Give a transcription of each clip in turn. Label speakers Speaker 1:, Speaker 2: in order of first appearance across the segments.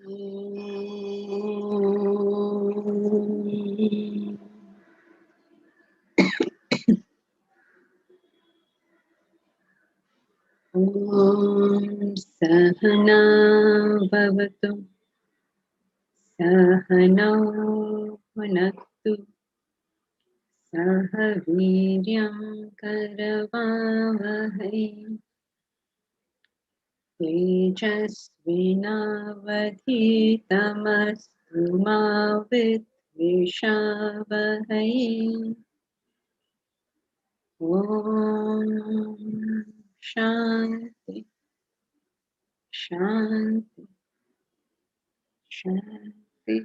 Speaker 1: Sahana bhavatu Sahana bhunaktu Saha Viryam Karavavahai Tejasvinavadhitamastu ma vidvishavahai. Om Shanti Shanti Shanti.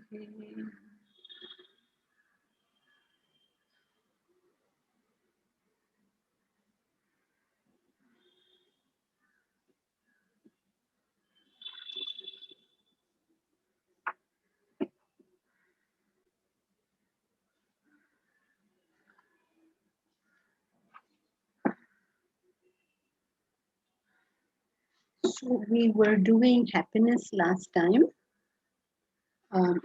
Speaker 1: So we were doing happiness last time. Um,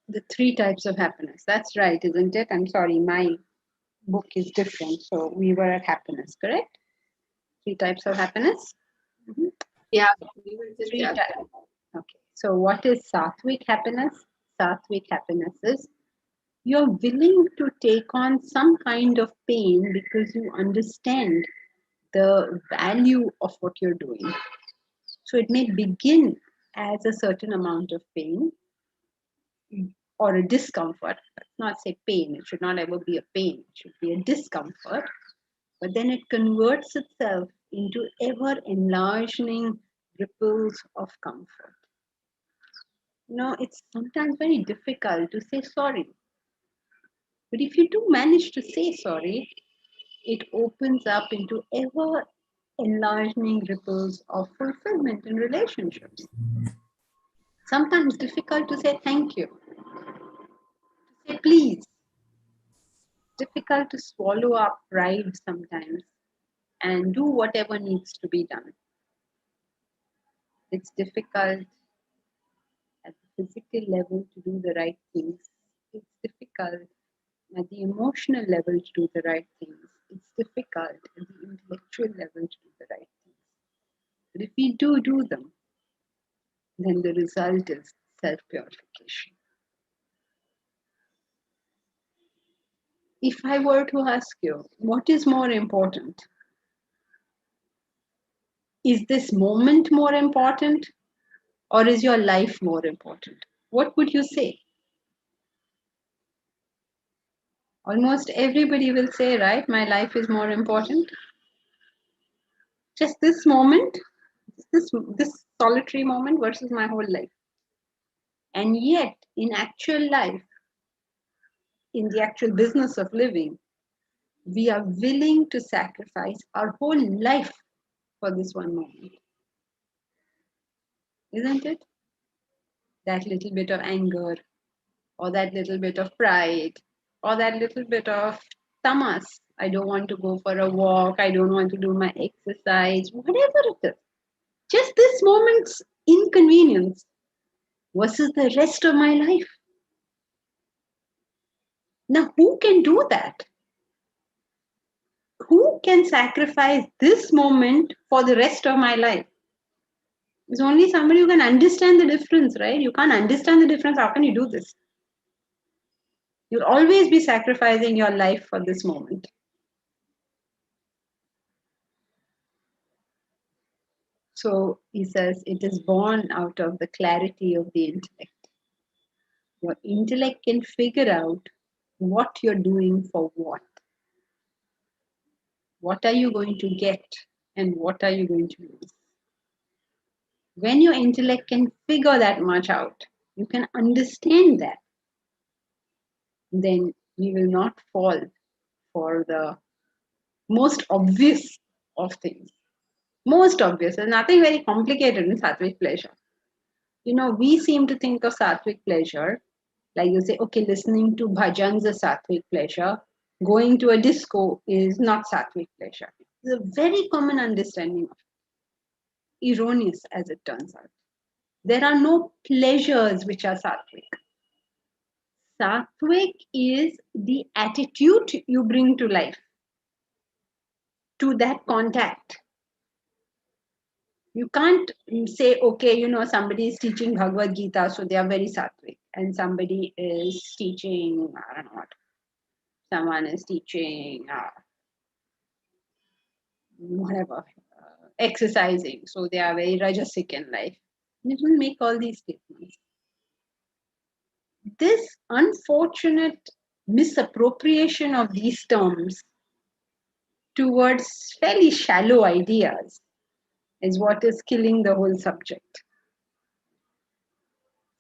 Speaker 1: the 3 types of happiness. That's right, isn't it? I'm sorry, my book is different. So we were at happiness, correct? 3 types of happiness. Mhm.
Speaker 2: Yeah, we were just
Speaker 1: 3 types. Okay. So what is sattvic happiness? Sattvic happiness is you're willing to take on some kind of pain because you understand the value of what you're doing. So it may begin as a certain amount of pain or a discomfort. Let's not say pain, it should not ever be a pain, it should be a discomfort. But then it converts itself into ever enlarging ripples of comfort. It's sometimes very difficult to say sorry. But if you do manage to say sorry, it opens up into ever enlarging ripples of fulfillment in relationships. Sometimes difficult to say thank you, to say please. Difficult to swallow our pride sometimes and do whatever needs to be done. It's difficult at the physical level to do the right things. It's difficult at the emotional level to do the right things. It's difficult at the intellectual level to do the right things. But if we do them, then the result is self-purification. If I were to ask you, what is more important? Is this moment more important or is your life more important? What would you say? Almost everybody will say, right, my life is more important. Just this moment, this solitary moment versus my whole life. And yet, in actual life, in the actual business of living, we are willing to sacrifice our whole life for this one moment. Isn't it? That little bit of anger, or that little bit of pride, or that little bit of tamas. I don't want to go for a walk. I don't want to do my exercise, whatever it is. Just this moment's inconvenience versus the rest of my life. Now, who can do that? Who can sacrifice this moment for the rest of my life? It's only somebody who can understand the difference, right? You can't understand the difference. How can you do this? You'll always be sacrificing your life for this moment. So he says it is born out of the clarity of the intellect. Your intellect can figure out what you're doing for what. What are you going to get and what are you going to lose? When your intellect can figure that much out, you can understand that, then you will not fall for the most obvious of things. Most obvious. There's nothing very complicated in sattvic pleasure. We seem to think of sattvic pleasure, like you say, okay, listening to bhajans is sattvic pleasure, going to a disco is not sattvic pleasure. It's a very common understanding of it. Erroneous as it turns out. There are no pleasures which are sattvic. Sattvic is the attitude you bring to life, to that contact. You can't say, okay, somebody is teaching Bhagavad Gita, so they are very sattvic, and somebody is teaching, I don't know what, someone is teaching whatever, exercising, so they are very rajasic in life. You don't make all these statements. This unfortunate misappropriation of these terms towards fairly shallow ideas is what is killing the whole subject.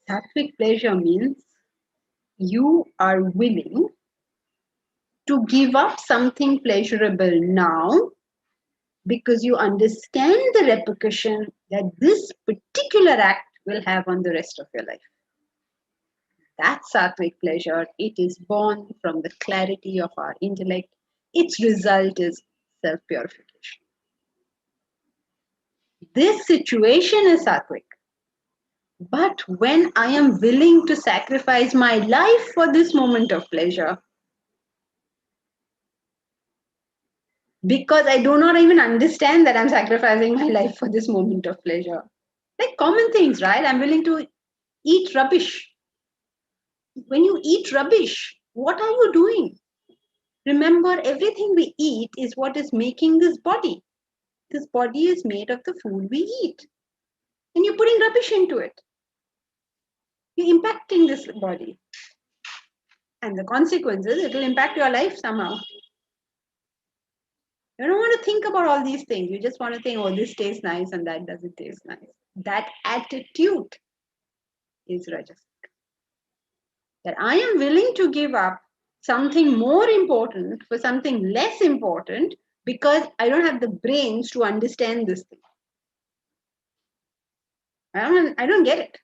Speaker 1: Sattvic pleasure means you are willing to give up something pleasurable now because you understand the repercussion that this particular act will have on the rest of your life. That's sattvic pleasure. It is born from the clarity of our intellect. Its result is self-purification. This situation is sattvic. But when I am willing to sacrifice my life for this moment of pleasure, because I do not even understand that I'm sacrificing my life for this moment of pleasure. Like common things, right? I'm willing to eat rubbish. When you eat rubbish, what are you doing? Remember, everything we eat is what is making this body. This body is made of the food we eat. And you're putting rubbish into it. You're impacting this body. And the consequences, it will impact your life somehow. You don't want to think about all these things. You just want to think, oh, this tastes nice and that doesn't taste nice. That attitude is rajasic. That I am willing to give up something more important for something less important because I don't have the brains to understand this thing. I don't get it.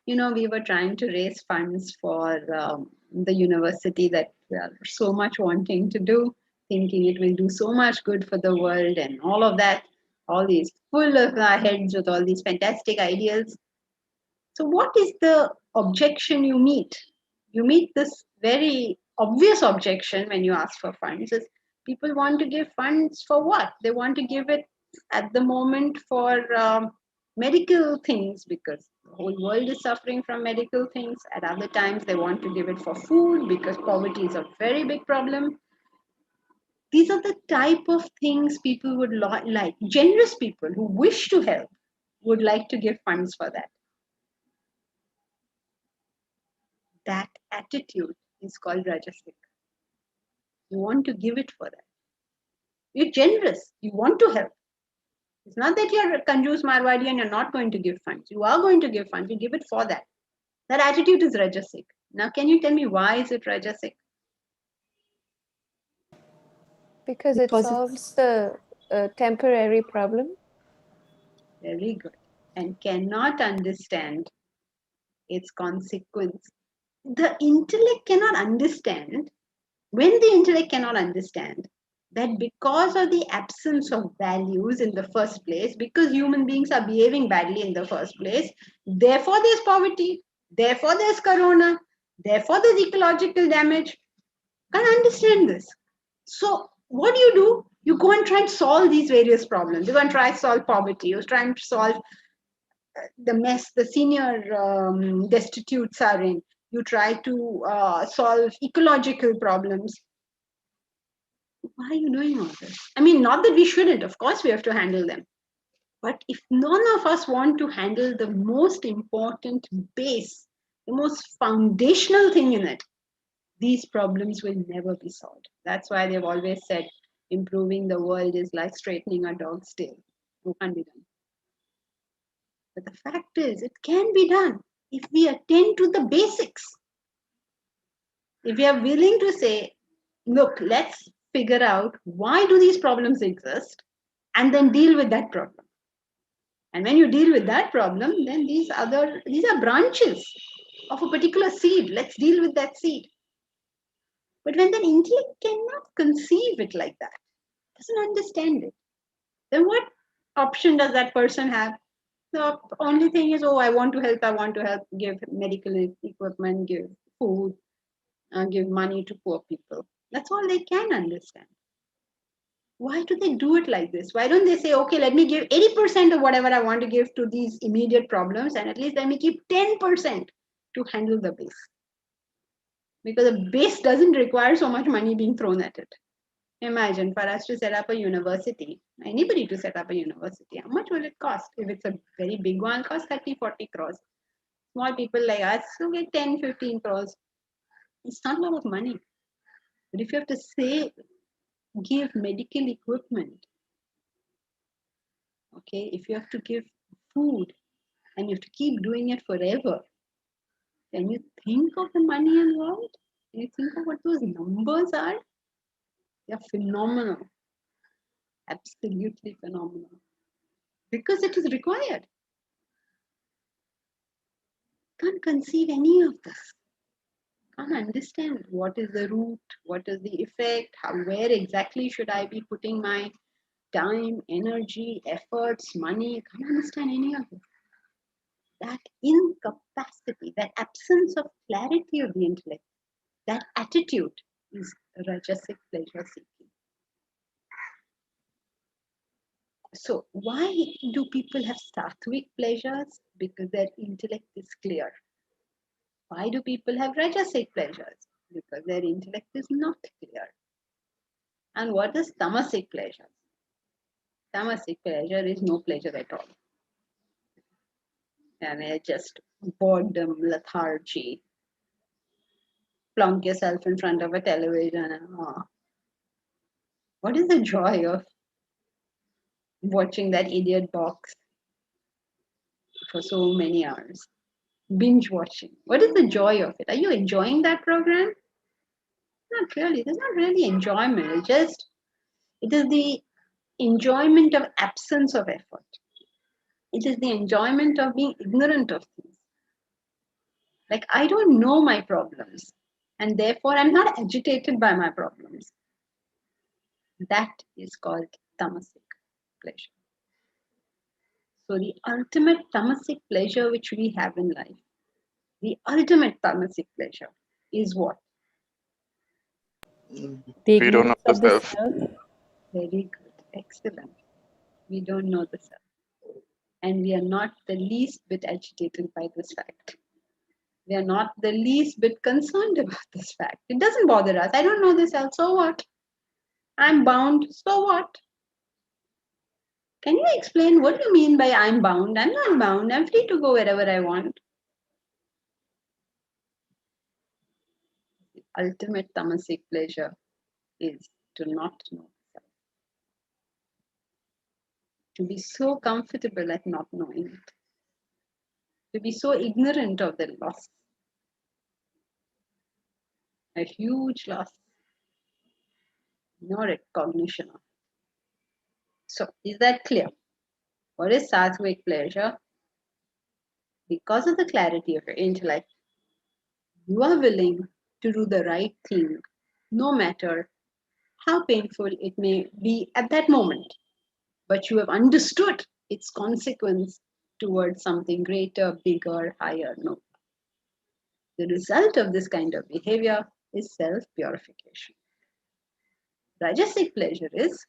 Speaker 1: We were trying to raise funds for the university that we are so much wanting to do, thinking it will do so much good for the world and all of that, all these full of our heads with all these fantastic ideas. So what is the objection you meet? You meet this very obvious objection when you ask for funds is people want to give funds for what? They want to give it at the moment for medical things because the whole world is suffering from medical things. At other times, they want to give it for food because poverty is a very big problem. These are the type of things people would like. Generous people who wish to help would like to give funds for that. That attitude is called rajasic. You want to give it for that. You're generous. You want to help. It's not that you're a Kanjus Marwadi and you're not going to give funds. You are going to give funds. You give it for that. That attitude is rajasic. Now, can you tell me why is it rajasic?
Speaker 2: Because it solves the temporary problem.
Speaker 1: Very good. And cannot understand its consequence. The intellect cannot understand. When the intellect cannot understand that because of the absence of values in the first place, because human beings are behaving badly in the first place, therefore there's poverty, therefore there's corona, therefore there's ecological damage. Can't understand this. So what do? You go and try and solve these various problems. You go and try to solve poverty. You try and solve the mess the senior destitutes are in. You try to solve ecological problems. Why are you doing all this? I mean, not that we shouldn't, of course we have to handle them. But if none of us want to handle the most important base, the most foundational thing in it, these problems will never be solved. That's why they've always said improving the world is like straightening a dog's tail. It can't be done. But the fact is, it can be done if we attend to the basics. If we are willing to say, look, let's figure out why do these problems exist and then deal with that problem. And when you deal with that problem, then these are branches of a particular seed. Let's deal with that seed. But when the intellect cannot conceive it like that, doesn't understand it, then what option does that person have? The only thing is, oh, I want to help, give medical equipment, give food, give money to poor people. That's all they can understand. Why do they do it like this? Why don't they say, okay, let me give 80% of whatever I want to give to these immediate problems, and at least let me keep 10% to handle the base? Because the base doesn't require so much money being thrown at it. Imagine for us to set up a university, anybody to set up a university, how much will it cost? If it's a very big one, it costs 30, 40 crores. Small people like us will get 10, 15 crores. It's not a lot of money. But if you have to say, give medical equipment, okay, if you have to give food and you have to keep doing it forever, can you think of the money involved? Can you think of what those numbers are? They're phenomenal. Absolutely phenomenal. Because it is required. Can't conceive any of this. Can't understand what is the root, what is the effect, where exactly should I be putting my time, energy, efforts, money. Can't understand any of it. That incapacity, that absence of clarity of the intellect, that attitude is rajasic pleasure seeking. So why do people have sattvic pleasures? Because their intellect is clear. Why do people have rajasic pleasures? Because their intellect is not clear. And what is tamasic pleasure? Tamasic pleasure is no pleasure at all. And it's just boredom, lethargy. Plonk yourself in front of a television and what is the joy of watching that idiot box for so many hours? Binge watching. What is the joy of it? Are you enjoying that program? Not really. There's not really enjoyment. It is the enjoyment of absence of effort. It is the enjoyment of being ignorant of things. Like, I don't know my problems, and therefore I'm not agitated by my problems. That is called tamasic pleasure. So the ultimate tamasic pleasure which we have in life, the ultimate tamasic pleasure is what?
Speaker 2: The
Speaker 3: We don't know
Speaker 2: ignorance
Speaker 3: the
Speaker 2: of the
Speaker 3: self.
Speaker 2: self.
Speaker 1: Very good. Excellent. We don't know the self. And we are not the least bit agitated by this fact. We are not the least bit concerned about this fact. It doesn't bother us. I don't know the self. So what? I'm bound. So what? Can you explain what do you mean by I'm bound? I'm not bound. I'm free to go wherever I want. The ultimate tamasic pleasure is to not know self. To be so comfortable at not knowing it. To be so ignorant of the loss. A huge loss. No recognition of it. So, is that clear? What is sattvic pleasure? Because of the clarity of your intellect, you are willing to do the right thing, no matter how painful it may be at that moment. But you have understood its consequence towards something greater, bigger, higher. No. The result of this kind of behavior is self-purification. Rajasic pleasure is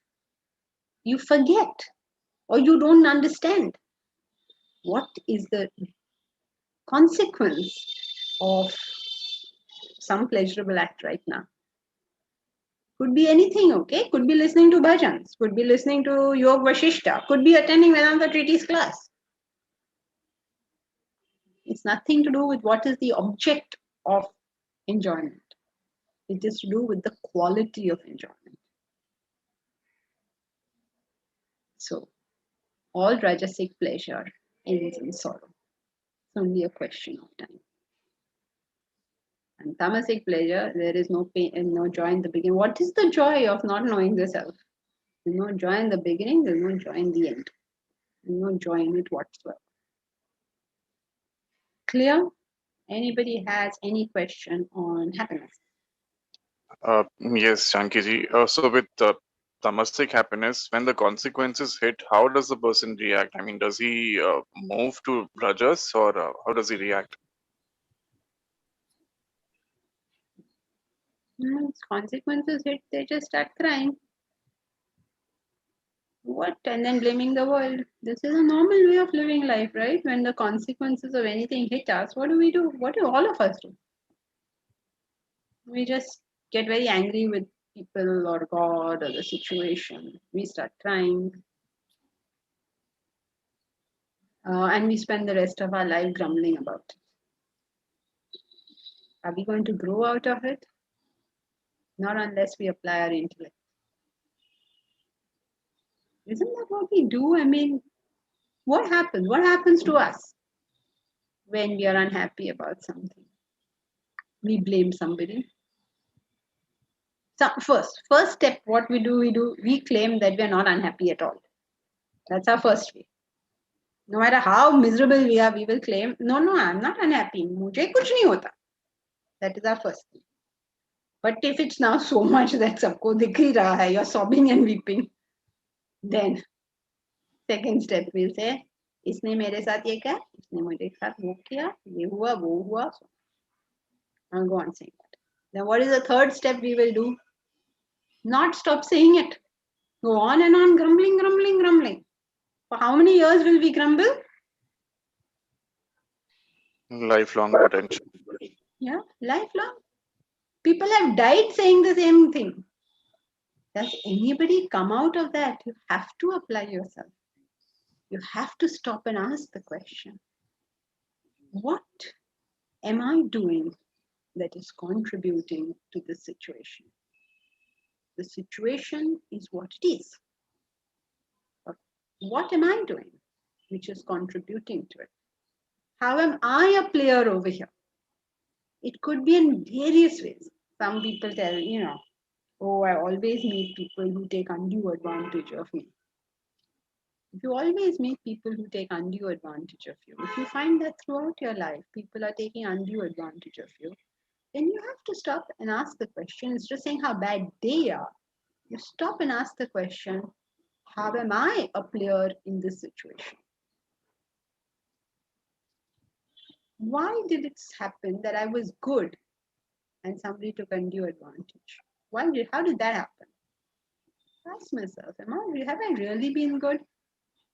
Speaker 1: you forget or you don't understand what is the consequence of some pleasurable act right now. Could be anything, okay? Could be listening to bhajans, could be listening to Yog Vashishta, could be attending Vedanta Treatise class. It's nothing to do with what is the object of enjoyment. It is to do with the quality of enjoyment. So, all rajasic pleasure ends in sorrow. It's only a question of time. And tamasic pleasure, there is no pain and no joy in the beginning. What is the joy of not knowing the self? There's no joy in the beginning, there's no joy in the end. There's no joy in it whatsoever. Clear? Anybody has any question on happiness?
Speaker 3: Yes, Janki ji. So with tamasic happiness, when the consequences hit, how does the person react? I mean, does he move to rajas, or how does he react?
Speaker 1: Consequences hit, they just start crying. What? And then blaming the world. This is a normal way of living life, right? When the consequences of anything hit us, what do we do? What do all of us do? We just get very angry with people or God or the situation. We start crying. And we spend the rest of our life grumbling about it. Are we going to grow out of it? Not unless we apply our intellect. Isn't that what we do? I mean, what happens? What happens to us when we are unhappy about something? We blame somebody. So first step, what we do, we claim that we are not unhappy at all. That's our first way. No matter how miserable we are, we will claim, no, I'm not unhappy. Mujhe kuch nahi hota. That is our first thing. But if it's now so much that sabko dikh hi raha hai, you're sobbing and weeping, then second step we'll say, इसने मेरे साथ ये किया, इसने मेरे साथ वो किया, ये हुआ, वो हुआ. I'll go on saying that. Then what is the third step we will do? Not stop saying it. Go on and on, grumbling. For how many years will we grumble?
Speaker 3: Lifelong potential.
Speaker 1: Yeah, lifelong. People have died saying the same thing. Does anybody come out of that? You have to apply yourself. You have to stop and ask the question, what am I doing that is contributing to this situation? The situation is what it is. But what am I doing which is contributing to it? How am I a player over here? It could be in various ways. Some people tell, oh, I always meet people who take undue advantage of me. If you always meet people who take undue advantage of you, if you find that throughout your life, people are taking undue advantage of you, then you have to stop and ask the question. Instead of saying how bad they are, you stop and ask the question, how am I a player in this situation? Why did it happen that I was good and somebody took undue advantage? How did that happen? Ask myself, have I really been good?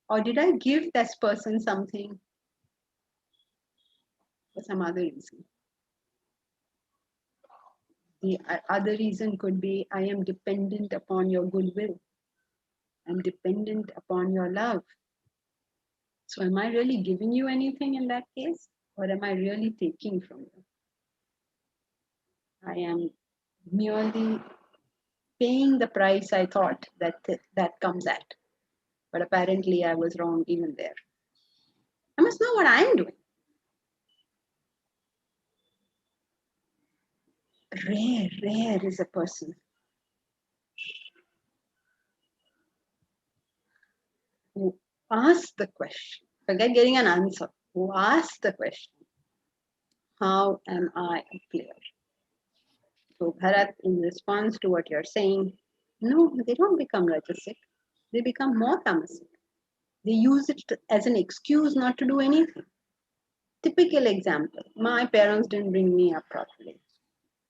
Speaker 1: Or did I give this person something for some other reason? The other reason could be I am dependent upon your goodwill. I'm dependent upon your love. So am I really giving you anything in that case? Or am I really taking from you? I am merely paying the price I thought that comes at. But apparently I was wrong even there. I must know what I'm doing. Rare is a person who asks the question, forget getting an answer, who asks the question, how am I a player? So Bharat, in response to what you're saying, no, they don't become rajasic. They become more tamasic. They use it as an excuse not to do anything. Typical example, my parents didn't bring me up properly.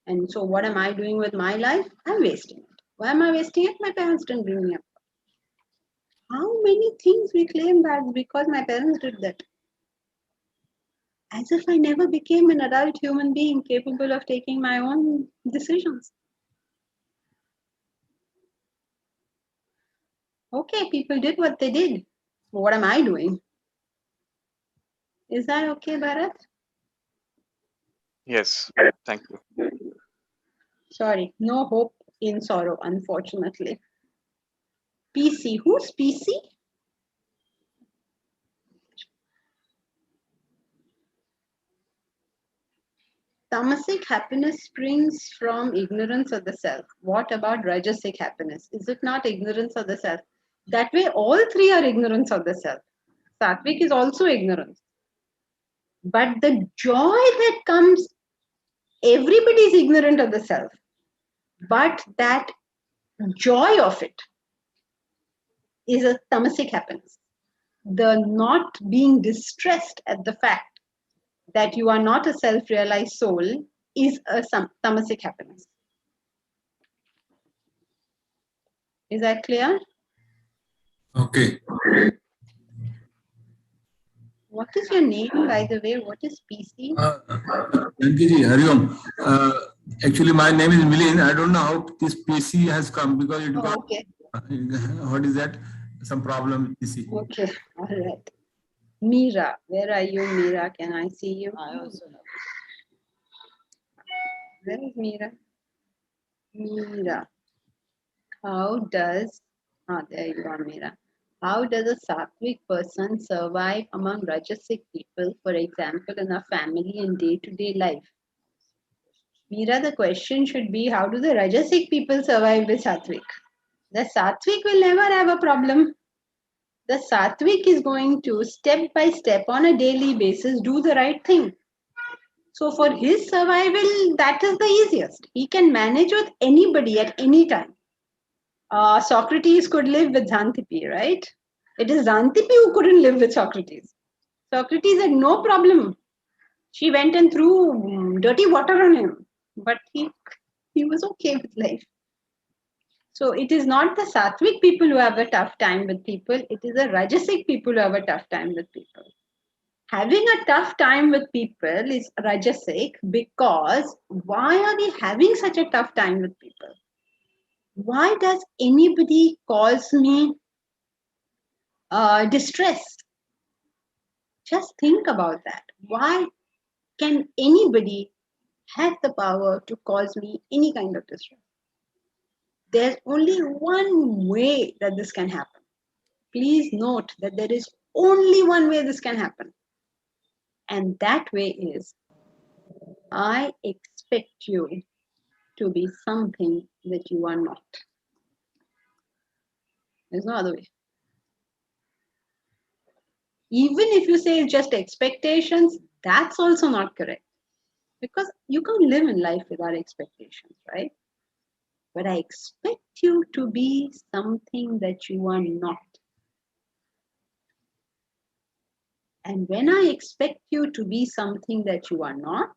Speaker 1: And so what am I doing with my life? I'm wasting it. Why am I wasting it? My parents didn't bring me up. How many things we claim that because my parents did that? As if I never became an adult human being capable of taking my own decisions. Okay, people did what they did. What am I doing? Is that okay, Bharat?
Speaker 3: Yes, thank you.
Speaker 1: Sorry, no hope in sorrow, unfortunately. PC, who's PC? Tamasic happiness springs from ignorance of the self. What about Rajasic happiness? Is it not ignorance of the self? That way, all three are ignorance of the self. Sattvic is also ignorance. But the joy that comes, everybody is ignorant of the self. But that joy of it, is a tamasic happiness. The not being distressed at the fact that you are not a self-realized soul is a tamasic happiness. Is that clear?
Speaker 4: Okay.
Speaker 1: What is your name, by the way? What is PC?
Speaker 4: Jankiji, Hari Om. Actually, my name is Milin. I don't know how this PC has come because it got.
Speaker 1: Okay.
Speaker 4: What is that? Some problem PC.
Speaker 1: Okay. All right. Meera, where are you, Meera? Can I see you?
Speaker 5: I also know.
Speaker 1: Where is Meera? Meera. How does, there you are, Meera. How does a sattvic person survive among rajasic people, for example, in a family and day-to-day life? Meera, the question should be, how do the rajasic people survive with sattvic? The sattvic will never have a problem. The sattvic is going to, step by step, on a daily basis, do the right thing. So for his survival, that is the easiest. He can manage with anybody at any time. Socrates could live with Xantippe, right? It is Xantippe who couldn't live with Socrates. Socrates had no problem. She went and threw dirty water on him, but he was okay with life. So it is not the sattvic people who have a tough time with people. It is the rajasic people who have a tough time with people. Having a tough time with people is rajasic because why are we having such a tough time with people? Why does anybody cause me distress? Just think about that. Why can anybody have the power to cause me any kind of distress? There's only one way that this can happen. Please note that there is only one way this can happen. And that way is, I expect you to be something that you are not. There's no other way. Even if you say it's just expectations, that's also not correct. Because you can't live in life without expectations, right? But I expect you to be something that you are not. And when I expect you to be something that you are not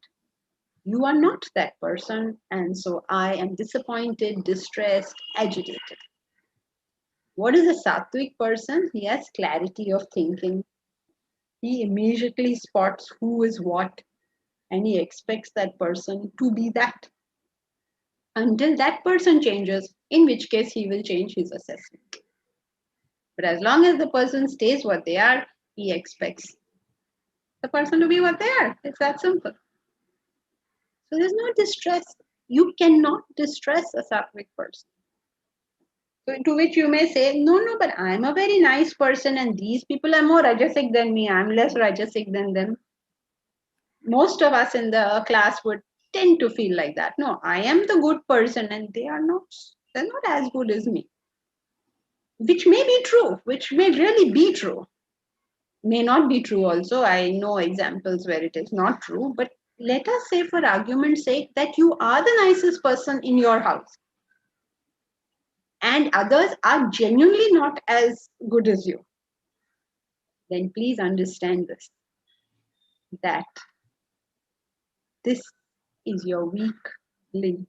Speaker 1: that person. And so I am disappointed, distressed, agitated. What is a sattvic person? He has clarity of thinking. He immediately spots who is what, and he expects that person to be that. Until that person changes, in which case he will change his assessment. But as long as the person stays what they are, he expects the person to be what they are. It's that simple. So there's no distress. You cannot distress a sattvic person. So to which you may say, no, but I'm a very nice person and these people are more rajasic than me. I'm less rajasic than them. Most of us in the class would tend to feel like that. No, I am the good person and they're not as good as me. Which may be true, which may really be true. May not be true also. I know examples where it is not true, but let us say for argument's sake that you are the nicest person in your house and others are genuinely not as good as you. Then please understand this, that this is your weak link.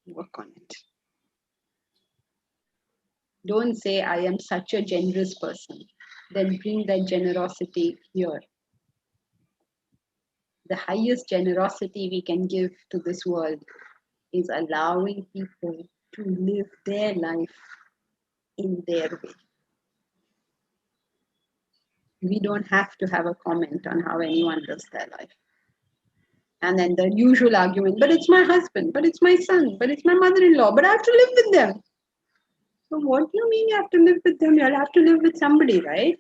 Speaker 1: Work on it. Don't say, I am such a generous person. Then bring that generosity here. The highest generosity we can give to this world is allowing people to live their life in their way. We don't have to have a comment on how anyone does their life. And then the usual argument, but it's my husband, but it's my son, but it's my mother-in-law, but I have to live with them. So what do you mean you have to live with them? You'll have to live with somebody, right?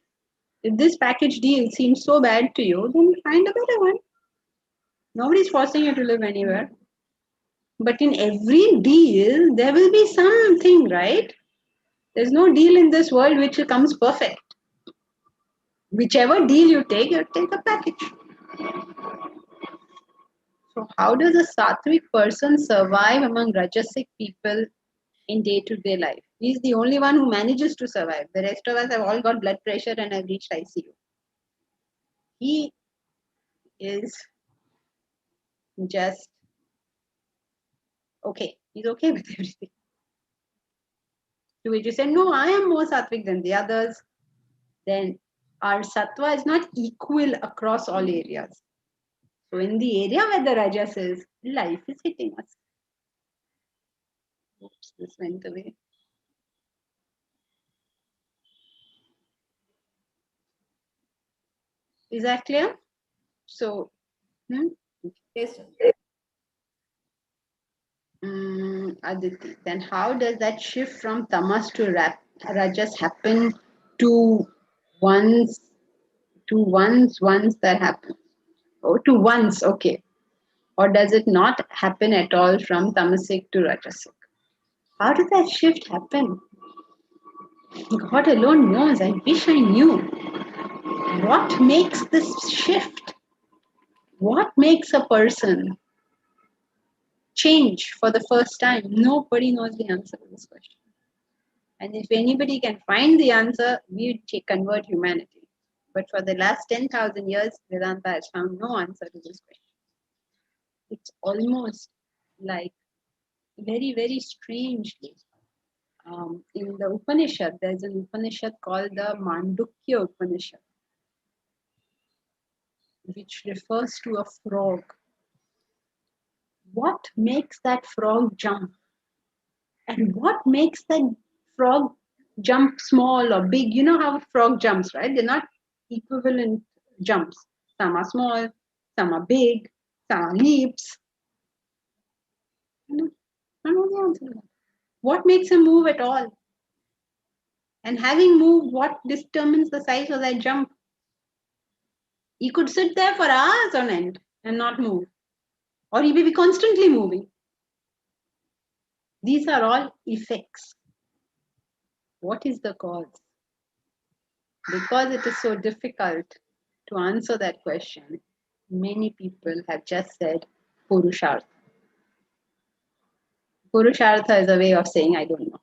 Speaker 1: If this package deal seems so bad to you, then find a better one. Nobody's forcing you to live anywhere. But in every deal, there will be something, right? There's no deal in this world which comes perfect. Whichever deal you take a package. So how does a sattvic person survive among rajasic people in day-to-day life? He's the only one who manages to survive. The rest of us have all got blood pressure and have reached ICU. He is just okay. He's okay with everything. To which you say, no, I am more sattvic than the others. Then our sattva is not equal across all areas. So in the area where the rajas is, life is hitting us. Oops, this went away. Is that clear? So,
Speaker 2: Yes.
Speaker 1: Aditi, then how does that shift from tamas to rajas happen to once that happens? Oh, to once, okay. Or does it not happen at all from tamasic to rajasic? How does that shift happen? God alone knows. I wish I knew. What makes this shift? What makes a person change for the first time? Nobody knows the answer to this question. And if anybody can find the answer, we convert humanity. But for the last 10,000 years, Vedanta has found no answer to this question. It's almost like very, very strangely. In the Upanishad, there's an Upanishad called the Mandukya Upanishad, which refers to a frog. What makes that frog jump? And what makes that frog jump small or big? You know how a frog jumps, right? They're not equivalent jumps. Some are small, some are big, some are leaps. I don't know the answer to that. What makes him move at all? And having moved, what determines the size of that jump? He could sit there for hours on end and not move. Or he may be constantly moving. These are all effects. What is the cause? Because it is so difficult to answer that question, many people have just said Purushartha. Purushartha is a way of saying, I don't know.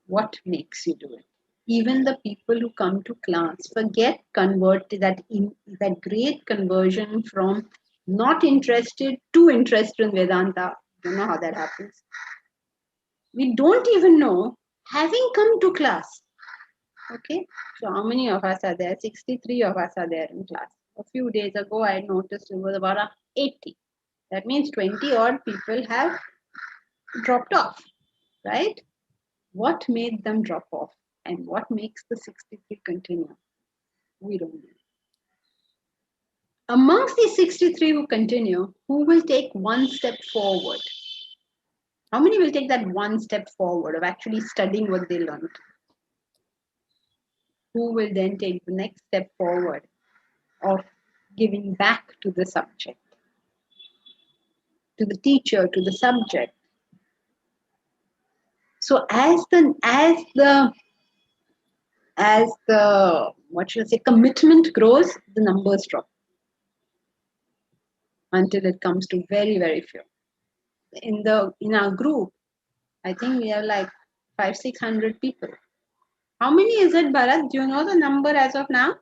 Speaker 1: What makes you do it? Even the people who come to class forget that great conversion from not interested to interested in Vedanta. You know how that happens. We don't even know, having come to class. Okay, so how many of us are there? 63 of us are there in class. A few days ago, I noticed it was about 80. That means 20 odd people have dropped off, right? What made them drop off and what makes the 63 continue? We don't know. Amongst these 63 who continue, who will take one step forward? How many will take that one step forward of actually studying what they learned? Who will then take the next step forward of giving back to the subject, to the teacher, to the subject? So as the what should I say, commitment grows, the numbers drop until it comes to very, very few. In our group, I think we have like 500-600 people. How many is it, Bharat? Do you know the number as of now?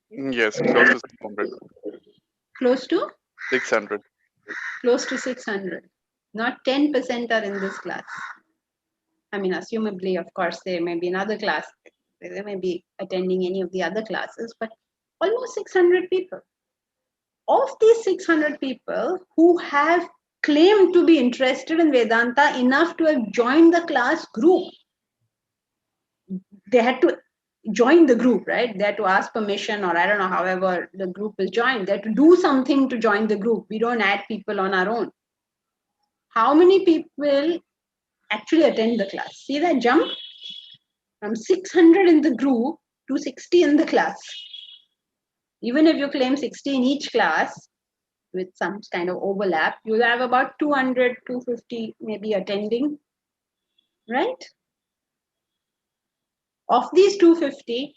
Speaker 3: Yes, close to 600.
Speaker 1: Close to?
Speaker 3: 600.
Speaker 1: Close to 600. Not 10% are in this class. I mean, assumably, of course, they may be in other classes. They may be attending any of the other classes, but almost 600 people. Of these 600 people who have claimed to be interested in Vedanta enough to have joined the class group, they had to join the group, right? They had to ask permission, or I don't know, however the group is joined. They had to do something to join the group. We don't add people on our own. How many people actually attend the class? See that jump? From 600 in the group to 60 in the class. Even if you claim 60 in each class, with some kind of overlap, you'll have about 200, 250 maybe attending, right? Of these 250,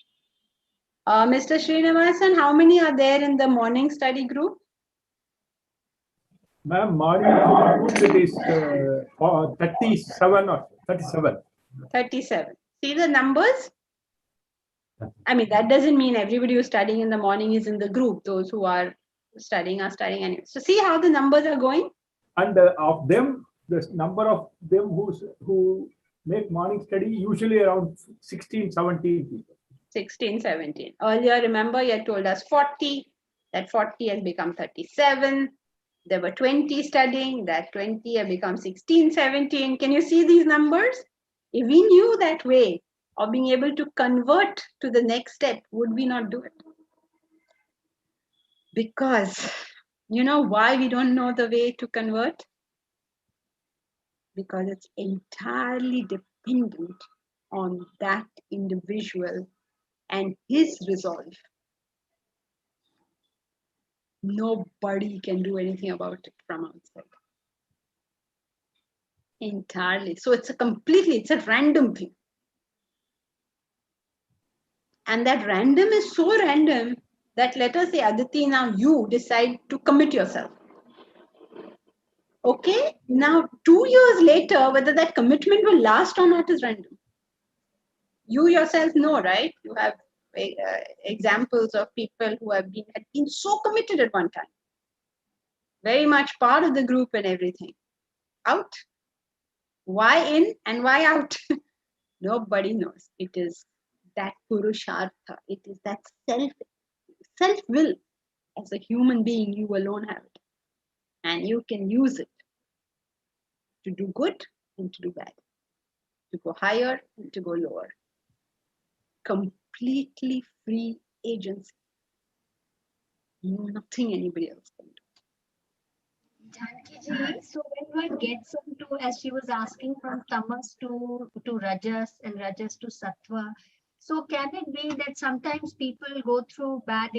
Speaker 1: Mr. Srinivasan, how many are there in the morning study group?
Speaker 5: Ma'am, morning food, it is 37 or 37.
Speaker 1: 37. See the numbers? I mean, that doesn't mean everybody who's studying in the morning is in the group. Those who are studying anyway. So see how the numbers are going?
Speaker 5: And of them, the number of them who make morning study usually around 16, 17 people.
Speaker 1: 16, 17. Earlier, remember, you had told us 40. That 40 has become 37. There were 20 studying. That 20 have become 16, 17. Can you see these numbers? If we knew that way of being able to convert to the next step, would we not do it? Because you know why we don't know the way to convert? Because it's entirely dependent on that individual and his resolve. Nobody can do anything about it from outside. Entirely. So it's a random thing. And that random is so random that, let us say, Aditi, now you decide to commit yourself. Okay, now 2 years later, whether that commitment will last or not is random. You yourself know, right? You have examples of people who had been so committed at one time. Very much part of the group and everything. Out. Why in and why out? Nobody knows. It is that purushartha. It is that self-will. As a human being, you alone have it. And you can use it to do good and to do bad. To go higher and to go lower. Completely free agency. Nothing anybody else can do.
Speaker 2: Janki, so when one gets into, as she was asking, from tamas to rajas and rajas to sattva, so can it be that sometimes people go through bad,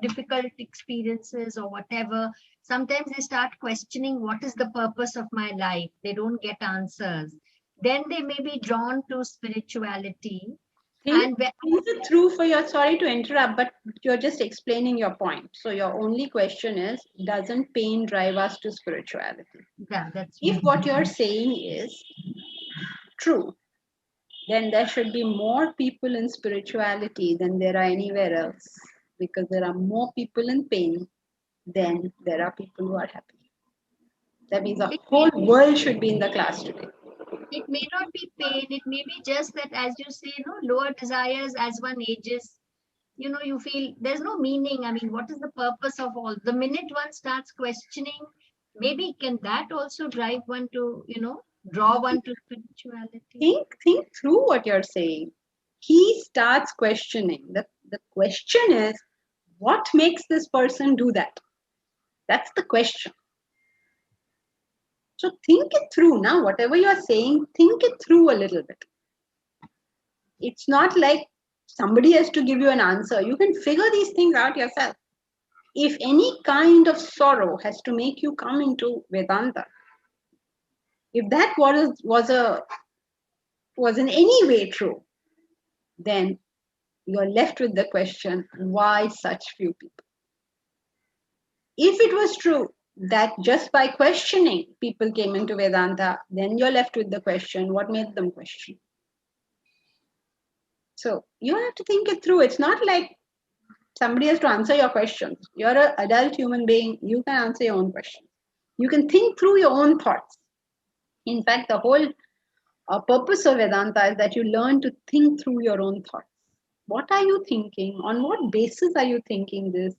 Speaker 2: difficult experiences or whatever? Sometimes they start questioning what is the purpose of my life. They don't get answers. Then they may be drawn to spirituality.
Speaker 1: Think it through for your, sorry to interrupt, but you're just explaining your point. So your only question is, doesn't pain drive us to spirituality?
Speaker 2: Yeah, that's
Speaker 1: if what you're saying is true, then there should be more people in spirituality than there are anywhere else, because there are more people in pain than there are people who are happy. That means the whole world should be in the class today.
Speaker 2: It may not be pain, it may be just that, as you say, lower desires as one ages, you feel there's no meaning. I mean, what is the purpose of all? The minute one starts questioning, maybe can that also drive one to, draw one to spirituality?
Speaker 1: Think through what you're saying. He starts questioning. The question is, what makes this person do that? That's the question. So think it through now. Whatever you're saying, think it through a little bit. It's not like somebody has to give you an answer. You can figure these things out yourself. If any kind of sorrow has to make you come into Vedanta, if that was in any way true, then you're left with the question, why such few people? If it was true that just by questioning people came into Vedanta, then you're left with the question, what made them question? So you have to think it through. It's not like somebody has to answer your questions. You're an adult human being. You can answer your own questions. You can think through your own thoughts. In fact, the whole purpose of Vedanta is that you learn to think through your own thoughts. What are you thinking? On what basis are you thinking this?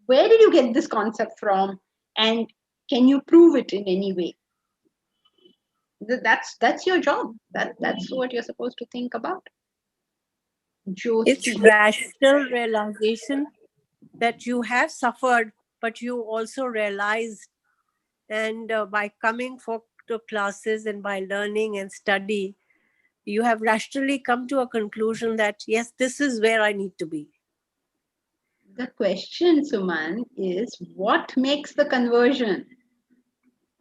Speaker 1: Where did you get this concept from? And can you prove it in any way? That's your job. That's what you're supposed to think about.
Speaker 6: It's rational realization that you have suffered, but you also realized, and by coming for to classes and by learning and study, you have rationally come to a conclusion that, yes, this is where I need to be.
Speaker 1: The question, Suman, is what makes the conversion?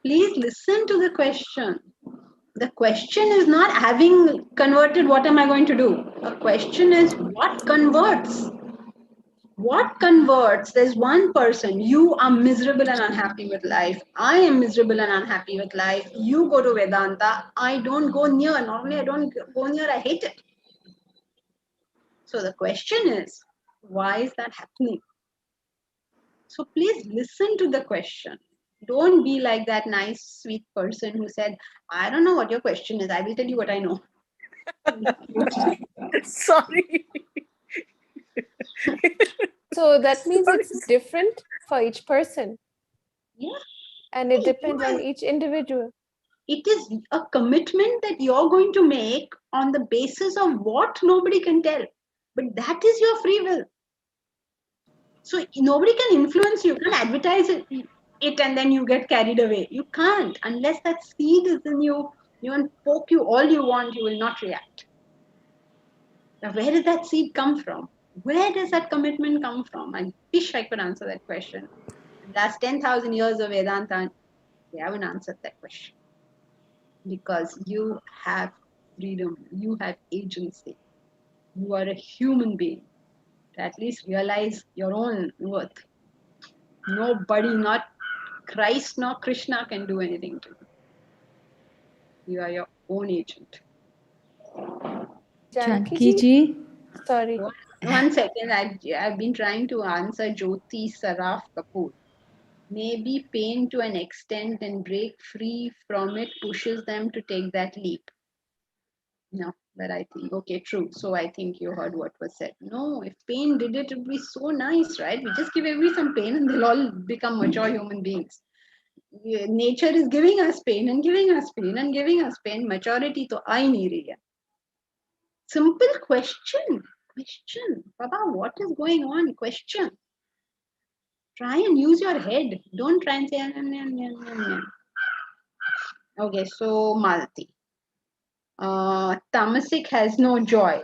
Speaker 1: Please listen to the question. The question is not, having converted, what am I going to do? The question is, what converts? What converts? There's one person, you are miserable and unhappy with life. I am miserable and unhappy with life. You go to Vedanta. I don't go near. Normally, I don't go near. I hate it. So the question is, why is that happening? So please listen to the question. Don't be like that nice, sweet person who said, I don't know what your question is. I will tell you what I know.
Speaker 6: Sorry.
Speaker 7: So that means it's different for each person.
Speaker 1: Yeah.
Speaker 7: And it depends on each individual.
Speaker 1: It is a commitment that you're going to make on the basis of what nobody can tell. But that is your free will. So nobody can influence you. You can advertise it and then you get carried away. You can't. Unless that seed is in you, you can poke you all you want, you will not react. Now, where does that seed come from? Where does that commitment come from? I wish I could answer that question. In the last 10,000 years of Vedanta, they haven't answered that question. Because you have freedom, you have agency. You are a human being. To at least realize your own worth. Nobody, not Christ nor Krishna, can do anything to you. You are your own agent.
Speaker 7: Janki ji? Sorry.
Speaker 1: One second, I've been trying to answer Jyoti Saraf Kapoor. Maybe pain to an extent and break free from it pushes them to take that leap. No, but I think, okay, true. So I think you heard what was said. No, if pain did it, it would be so nice, right? We just give everybody some pain and they'll all become mature human beings. Nature is giving us pain and giving us pain and giving us pain. Maturity to aa hi nahi rahi hai. Simple question. Baba, what is going on? Question. Try and use your head. Don't try and say, okay, so Malti. Tamasic has no joy.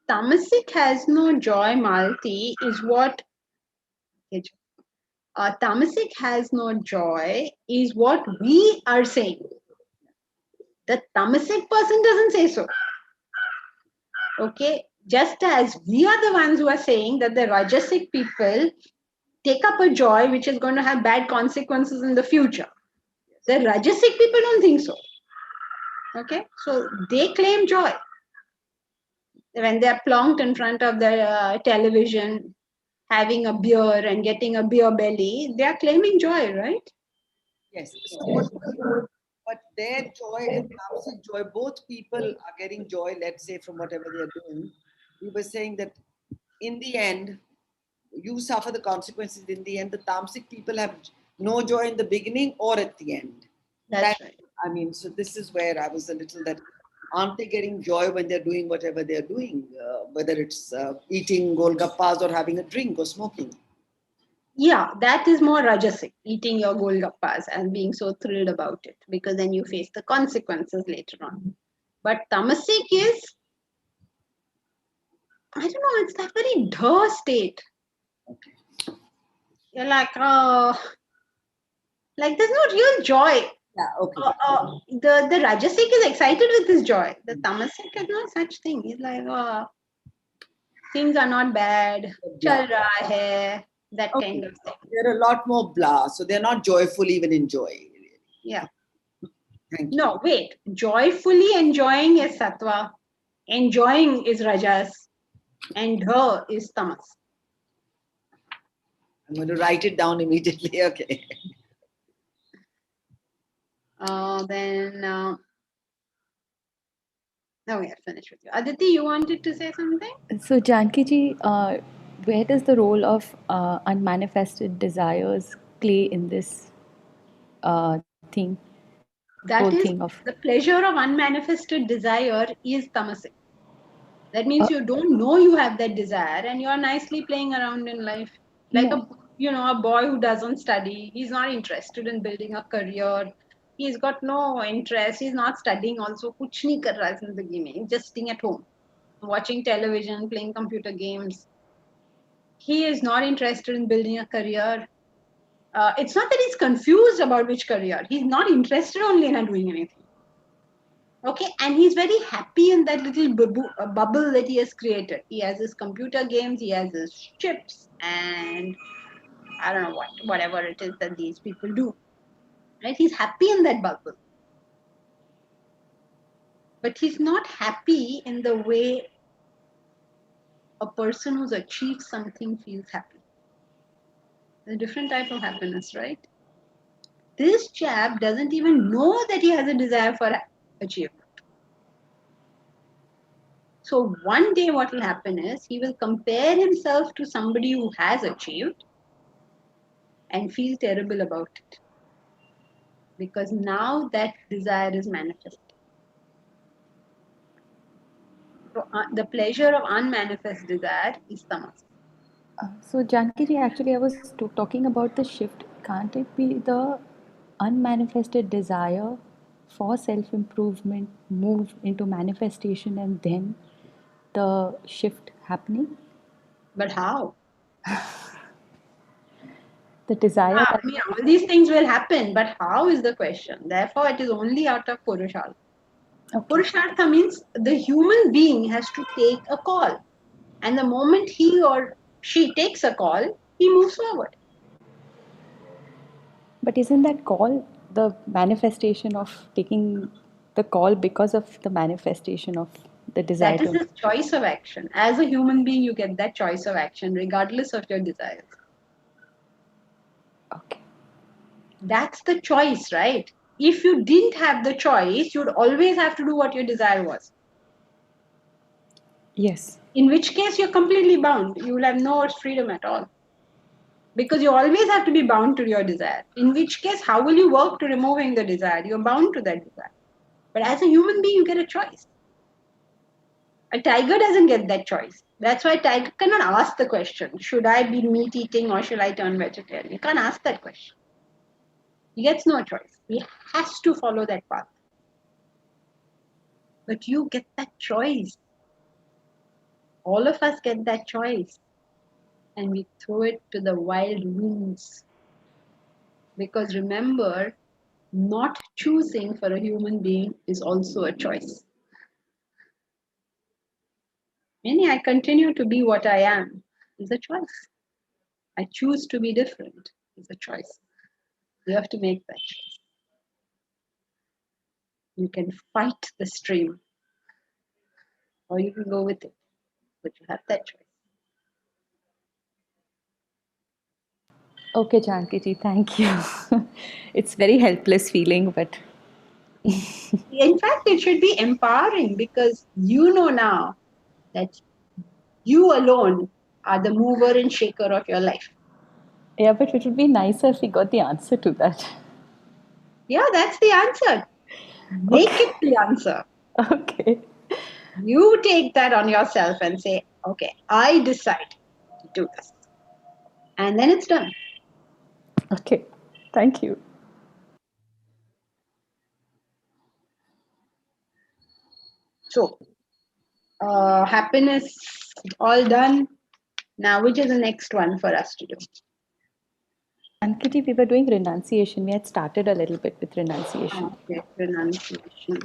Speaker 1: Tamasic has no joy, Malti, is what tamasic has no joy is what we are saying. The tamasic person doesn't say so. Okay, just as we are the ones who are saying that the rajasic people take up a joy which is going to have bad consequences in the future. The rajasic people don't think so. Okay, so they claim joy. When they are plonked in front of the television, having a beer and getting a beer belly, they are claiming joy, right?
Speaker 8: Yes. So but their joy and tamasic joy, both people are getting joy, let's say, from whatever they're doing. We were saying that in the end, you suffer the consequences. In the end, the tamasic people have no joy in the beginning or at the end.
Speaker 1: That's right.
Speaker 8: I mean, so this is where I was a little that, aren't they getting joy when they're doing whatever they're doing, whether it's eating golgappas or having a drink or smoking?
Speaker 1: Yeah, that is more rajasic, eating your golgappas and being so thrilled about it, because then you face the consequences later on. But tamasic is, I don't know, it's that very duh state. Okay. You're like there's no real joy.
Speaker 8: Yeah, okay.
Speaker 1: The rajasic is excited with his joy. The tamasic is no such thing. He's like, things are not bad. Chal raha hai. That kind of thing.
Speaker 8: They're a lot more blah, so they're not joyful even in joy.
Speaker 1: Yeah.
Speaker 8: Thank you.
Speaker 1: No, wait. Joyfully enjoying is sattva. Enjoying is rajas. And her is tamas.
Speaker 8: I'm going to write it down immediately. Okay.
Speaker 1: Now we are finished with you. Aditi, you wanted to say something?
Speaker 9: So Janki ji, where does the role of unmanifested desires play in this thing?
Speaker 1: That is the pleasure of unmanifested desire is tamasic. That means you don't know you have that desire and you are nicely playing around in life. Like a boy who doesn't study, he's not interested in building a career. He's got no interest. He's not studying also. Kuch nahi kar raha hai zindagi mein. He's just sitting at home, watching television, playing computer games. He is not interested in building a career. It's not that he's confused about which career. He's not interested only in doing anything. Okay, and he's very happy in that little bubble that he has created. He has his computer games, he has his chips, and I don't know whatever it is that these people do. Right? He's happy in that bubble. But he's not happy in the way a person who's achieved something feels happy. It's a different type of happiness, right? This chap doesn't even know that he has a desire for achievement. So one day what will happen is he will compare himself to somebody who has achieved and feel terrible about it. Because now that desire is manifest. So, the pleasure of unmanifest desire is tamas.
Speaker 9: So Janki ji, actually I was talking about the shift. Can't it be the unmanifested desire for self-improvement move into manifestation and then the shift happening?
Speaker 1: But how?
Speaker 9: The desire
Speaker 1: I
Speaker 9: that
Speaker 1: mean, all these things will happen, but how is the question? Therefore, it is only out of Purushartha.
Speaker 9: okay.
Speaker 1: Purushartha means the human being has to take a call. And the moment he or she takes a call, he moves forward.
Speaker 9: But isn't that call the manifestation of taking the call because of the manifestation of the desire
Speaker 1: That is
Speaker 9: to?
Speaker 1: his choice of action. As a human being, you get that choice of action regardless of your desires.
Speaker 9: Okay.
Speaker 1: That's the choice, right? If you didn't have the choice, you'd always have to do what your desire was.
Speaker 9: Yes.
Speaker 1: In which case, you're completely bound. You will have no freedom at all. Because you always have to be bound to your desire. In which case, how will you work to removing the desire? You're bound to that desire. But as a human being, you get a choice. A tiger doesn't get that choice. That's why tiger cannot ask the question, should I be meat eating or should I turn vegetarian? You can't ask that question. He gets no choice. He has to follow that path. But you get that choice. All of us get that choice. And we throw it to the wild winds. Because remember, not choosing for a human being is also a choice. Meaning I continue to be what I am is a choice. I choose to be different is a choice. You have to make that choice. You can fight the stream or you can go with it, but you have that choice.
Speaker 9: Okay, Janki ji, thank you. It's very helpless feeling, but
Speaker 1: In fact, it should be empowering because you know now that you alone are the mover and shaker of your life.
Speaker 9: yeah, but it would be nicer if we got the answer to that.
Speaker 1: Yeah, that's the answer. Make
Speaker 9: Okay.
Speaker 1: it the answer.
Speaker 9: Okay.
Speaker 1: You take that on yourself and say, okay, I decide to do this. And then it's done.
Speaker 9: Okay. Thank you.
Speaker 1: So, happiness, all done. Now, which is the next one for us to do?
Speaker 9: Janki ji, we were doing renunciation. We had started a little bit with renunciation.
Speaker 1: Okay, renunciation.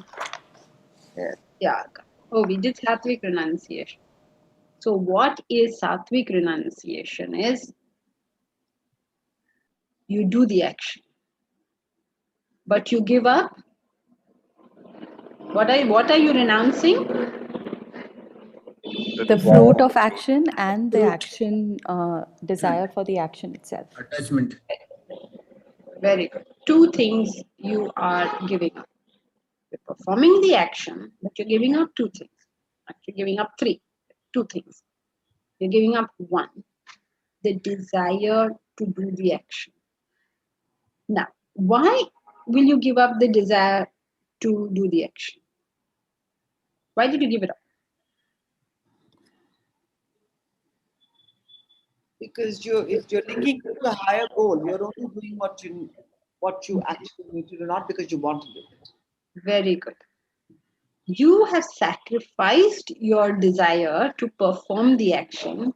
Speaker 1: Yeah. Oh, we did sattvic renunciation. So, what is sattvic renunciation? Is you do the action, but you give up. What are you renouncing?
Speaker 9: The fruit of action and the
Speaker 1: Fruit.
Speaker 9: action desire for the action itself.
Speaker 4: Attachment.
Speaker 1: Very good. Two things you are giving up. You're performing the action, but you're giving up two things. Actually, giving up two things. You're giving up one, the desire to do the action. Now, why will you give up the desire to do the action? Why did you give it up?
Speaker 8: Because if you're linking to a higher goal, you're only doing what you actually need to do, not because you want to do it.
Speaker 1: Very good. You have sacrificed your desire to perform the action.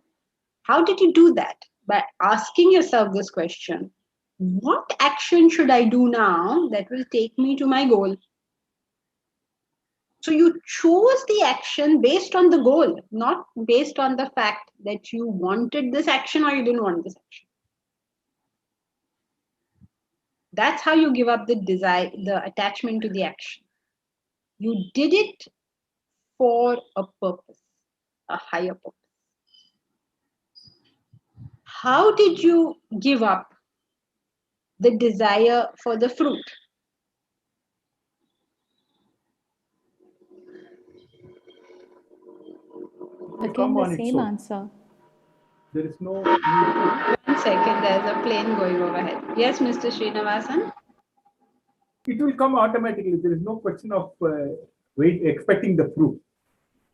Speaker 1: How did you do that? By asking yourself this question, what action should I do now that will take me to my goal? So you chose the action based on the goal, not based on the fact that you wanted this action or you didn't want this action. That's how you give up the desire, the attachment to the action. You did it for a purpose, a higher purpose. How did you give up the desire for the fruit?
Speaker 9: Again, the same answer.
Speaker 5: There is no need to.
Speaker 1: 1 second, there's a plane going overhead. Yes, Mr. Srinivasan?
Speaker 5: It will come automatically. There is no question of expecting the fruit.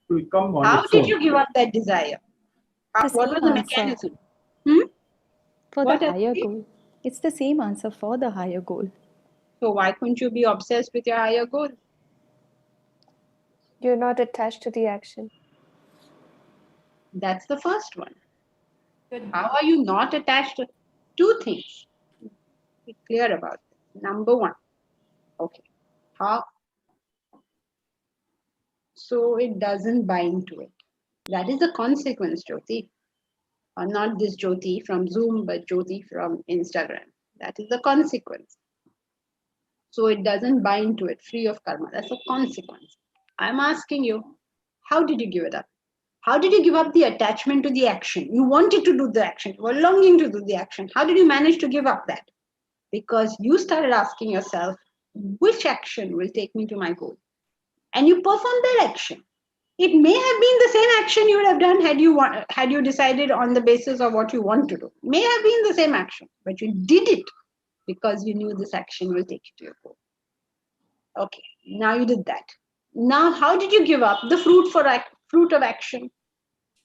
Speaker 5: It will come on
Speaker 1: How
Speaker 5: its
Speaker 1: did
Speaker 5: own.
Speaker 1: you give up that desire? What was the mechanism?
Speaker 9: For
Speaker 1: What
Speaker 9: the
Speaker 1: else?
Speaker 9: higher goal. It's the same answer for the higher goal.
Speaker 1: So why couldn't you be obsessed with your higher goal?
Speaker 7: You're not attached to the action.
Speaker 1: That's the first one. How are you not attached to two things? Be clear about this. Number one. Okay. How? So it doesn't bind to it. That is the consequence, Jyoti. Or not this Jyoti from Zoom, but Jyoti from Instagram. That is the consequence. So it doesn't bind to it, free of karma. That's a consequence. I'm asking you, how did you give it up? How did you give up the attachment to the action? You wanted to do the action. You were longing to do the action. How did you manage to give up that? Because you started asking yourself, which action will take me to my goal? And you performed that action. It may have been the same action you would have done had you decided on the basis of what you want to do. It may have been the same action, but you did it because you knew this action will take you to your goal. Okay, now you did that. Now, how did you give up the fruit of action?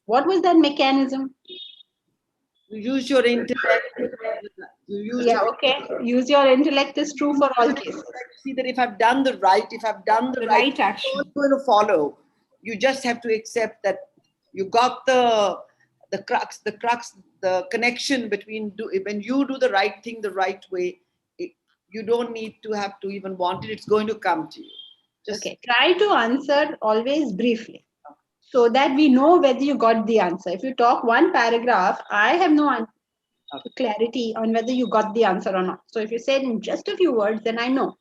Speaker 1: What was that mechanism?
Speaker 8: You use your intellect.
Speaker 1: Use your intellect is true for all cases.
Speaker 8: See that if I've done the right
Speaker 1: action,
Speaker 8: it's going to follow. You just have to accept that you got the crux, the connection between when you do the right thing the right way. You don't need to have to even want it. It's going to come to you.
Speaker 1: Okay, try to answer always briefly so that we know whether you got the answer. If you talk one paragraph, I have no clarity on whether you got the answer or not. So if you say it in just a few words, then I know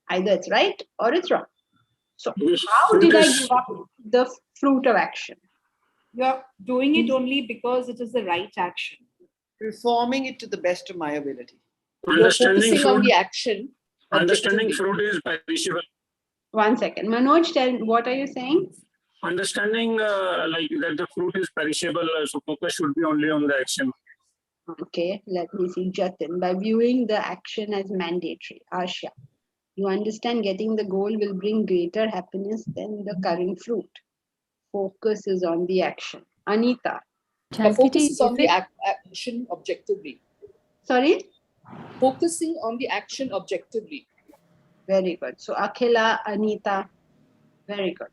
Speaker 1: either it's right or it's wrong. So how did I give up the fruit of action?
Speaker 10: You're doing it only because it is the right action.
Speaker 8: Performing it to the best of my ability.
Speaker 10: You're focusing on the action.
Speaker 11: Understanding fruit is perishable.
Speaker 1: 1 second. Manoj, what are you saying?
Speaker 11: Understanding like that the fruit is perishable, so focus should be only on the action.
Speaker 1: Okay, let me see. Jatin, by viewing the action as mandatory. Asha, you understand getting the goal will bring greater happiness than the current fruit. Focus is on the action. Anita.
Speaker 10: The focus is on the action objectively.
Speaker 1: Sorry?
Speaker 10: Focusing on the action objectively.
Speaker 1: Very good. So Akhila, Anita, very good.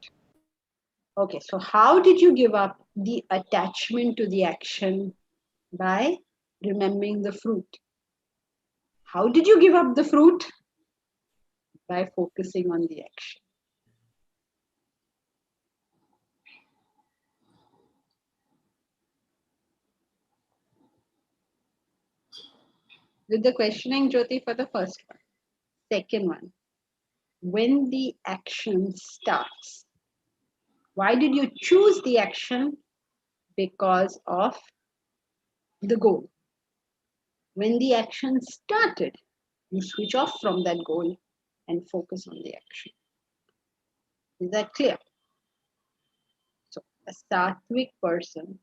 Speaker 1: Okay, so how did you give up the attachment to the action? By remembering the fruit. How did you give up the fruit? By focusing on the action. With the questioning, Jyoti, for the first one. Second one, when the action starts, why did you choose the action? Because of the goal. When the action started, you switch off from that goal and focus on the action. Is that clear? So a sattvic person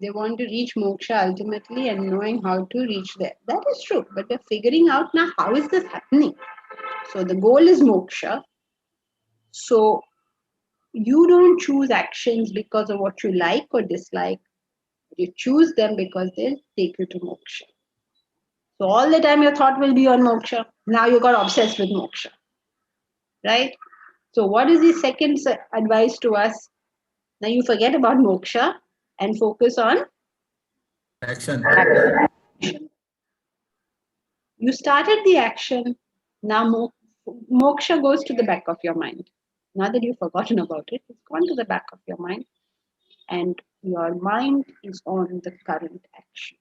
Speaker 1: they want to reach moksha ultimately and knowing how to reach there. That is true, but they're figuring out now how is this happening. So the goal is moksha. So you don't choose actions because of what you like or dislike. You choose them because they'll take you to moksha. So all the time your thought will be on moksha. Now you got obsessed with moksha. Right? So what is the second advice to us? Now you forget about moksha and focus on
Speaker 4: action.
Speaker 1: You started the action. Now moksha goes to the back of your mind. Now that you've forgotten about it, it's gone to the back of your mind. And your mind is on the current action.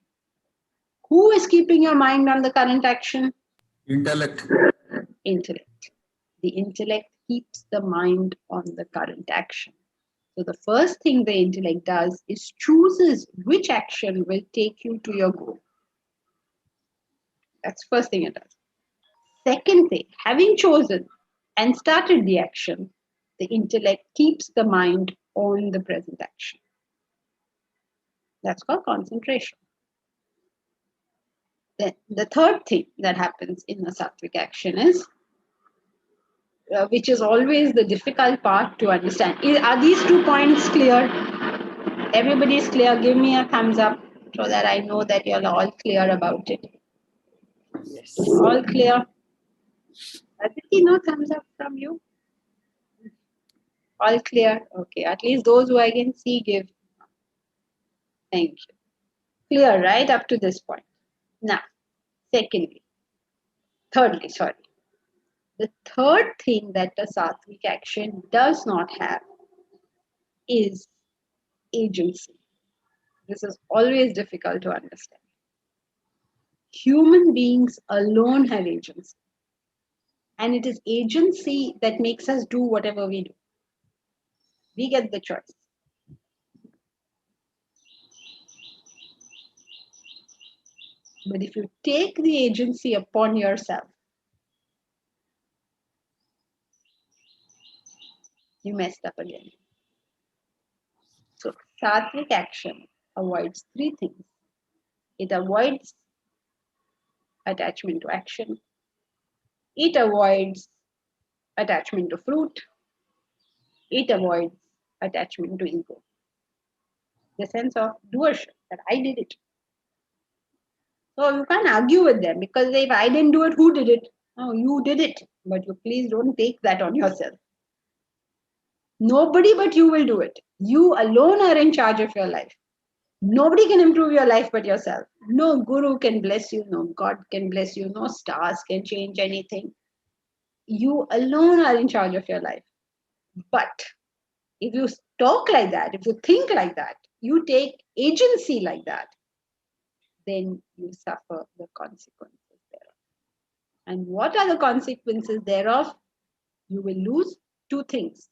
Speaker 1: Who is keeping your mind on the current action?
Speaker 4: Intellect.
Speaker 1: Intellect. The intellect keeps the mind on the current action. So the first thing the intellect does is chooses which action will take you to your goal. That's the first thing it does. Second thing, having chosen and started the action, the intellect keeps the mind on the present action. That's called concentration. Then the third thing that happens in a sattvic action is, which is always the difficult part to understand. Are these 2 points clear? Everybody is clear. Give me a thumbs up so that I know that you're all clear about it. Yes. All clear? Aditi, no thumbs up from you? All clear? Okay, at least those who I can see give. Thank you. Clear, right, up to this point. Now, thirdly, the third thing that a sattvic action does not have is agency. This is always difficult to understand. Human beings alone have agency. And it is agency that makes us do whatever we do. We get the choice. But if you take the agency upon yourself, you messed up again. So sattvic action avoids 3 things. It avoids attachment to action. It avoids attachment to fruit. It avoids attachment to ego. The sense of doership, that I did it. So you can't argue with them, because if I didn't do it, who did it? Oh, you did it. But you please don't take that on yourself. Nobody but you will do it. You alone are in charge of your life. Nobody can improve your life but yourself. No guru can bless you. No God can bless you. No stars can change anything. You alone are in charge of your life. But if you talk like that, if you think like that, you take agency like that, then you suffer the consequences thereof. And what are the consequences thereof? You will lose 2 things.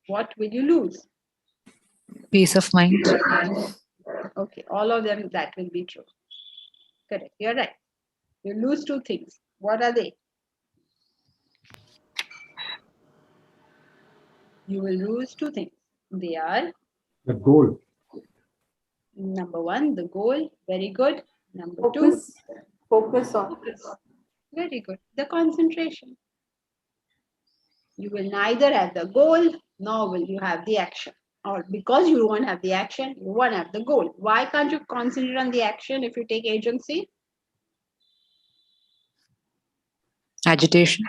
Speaker 1: What will you lose?
Speaker 12: Peace of mind.
Speaker 1: Okay, all of them, that will be true. Correct, you're right. You lose 2 things. What are they? You will lose 2 things. They are?
Speaker 5: The goal.
Speaker 1: Number 1, the goal. Very good. Number
Speaker 10: Focus.
Speaker 1: 2.
Speaker 10: Focus on.
Speaker 1: Very good. The concentration. You will neither have the goal, nor will you have the action. Or because you won't have the action, you won't have the goal. Why can't you concentrate on the action if you take agency?
Speaker 12: Agitation.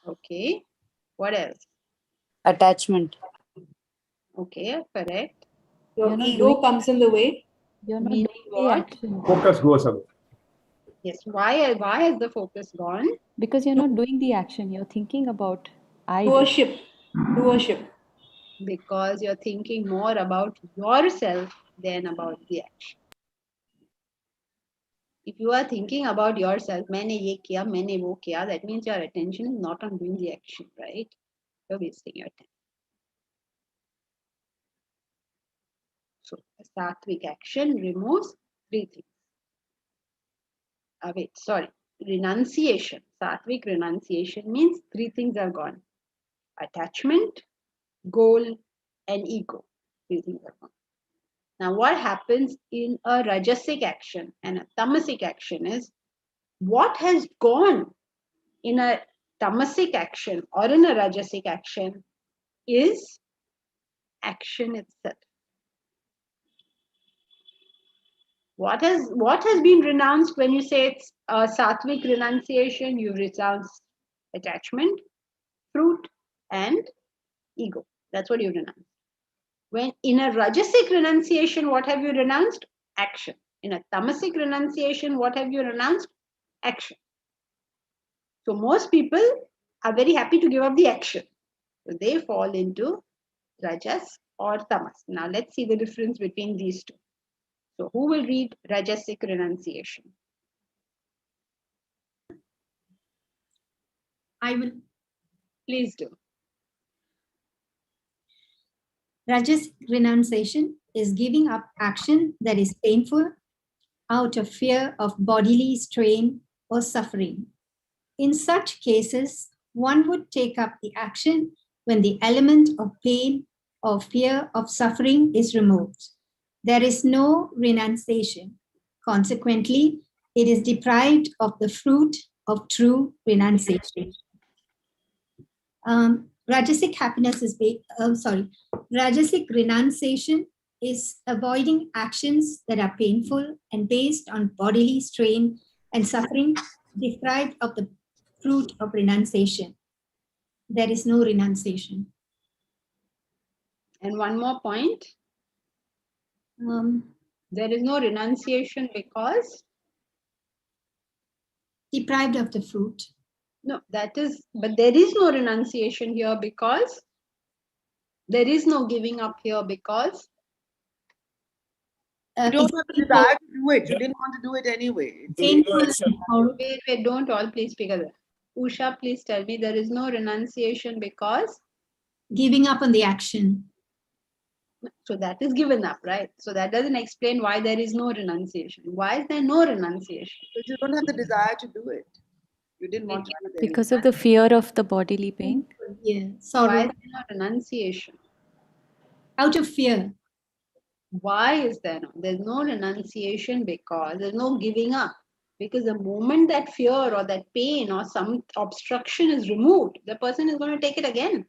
Speaker 1: Okay. What else?
Speaker 12: Attachment.
Speaker 1: Okay, correct.
Speaker 10: Your ego comes in the way.
Speaker 9: You're not
Speaker 1: Meaning
Speaker 9: doing the
Speaker 1: what?
Speaker 9: action.
Speaker 5: Focus goes away.
Speaker 1: Yes. Why has the focus gone?
Speaker 9: Because you're not doing the action. You're thinking about I did.
Speaker 10: Doership.
Speaker 1: Because you're thinking more about yourself than about the action. If you are thinking about yourself, maine ye kiya, maine wo kiya, that means your attention is not on doing the action, right? You're wasting your time. So a sattvic action removes 3 things. Renunciation. Sattvic renunciation means 3 things are gone. Attachment, goal, and ego. 3 things are gone. Now, what happens in a rajasic action and a tamasic action is, what has gone in a tamasic action or in a rajasic action is action itself. What has been renounced when you say it's a sattvic renunciation? You renounce attachment, fruit, and ego. That's what you renounce. When in a rajasic renunciation, what have you renounced? Action. In a tamasic renunciation, what have you renounced? Action. So most people are very happy to give up the action. So they fall into rajas or tamas. Now let's see the difference between these two. So who will read rajasic renunciation?
Speaker 13: I will.
Speaker 1: Please do.
Speaker 13: Rajasic renunciation is giving up action that is painful out of fear of bodily strain or suffering. In such cases, one would take up the action when the element of pain or fear of suffering is removed. There is no renunciation. Consequently, it is deprived of the fruit of true renunciation. Rajasic happiness is Rajasic renunciation is avoiding actions that are painful and based on bodily strain and suffering, deprived of the fruit of renunciation. There is no renunciation.
Speaker 1: And one more point. There is no renunciation because
Speaker 13: deprived of the fruit.
Speaker 1: No, that is, but there is no renunciation here because there is no giving up here because
Speaker 8: you don't have the desire to do it. You didn't want to do it anyway.
Speaker 1: Wait, don't all please speak together. Usha, please tell me there is no renunciation because
Speaker 13: giving up on the action.
Speaker 1: So that is given up, right? So that doesn't explain why there is no renunciation. Why is there no renunciation?
Speaker 8: Because you don't have the desire to do it. You didn't want to do it.
Speaker 9: Because of the fear of the bodily pain?
Speaker 13: Yeah.
Speaker 1: Sorrow. Why is there no renunciation?
Speaker 13: Out of fear.
Speaker 1: Why is there no? There's no renunciation because there's no giving up. Because the moment that fear or that pain or some obstruction is removed, the person is going to take it again.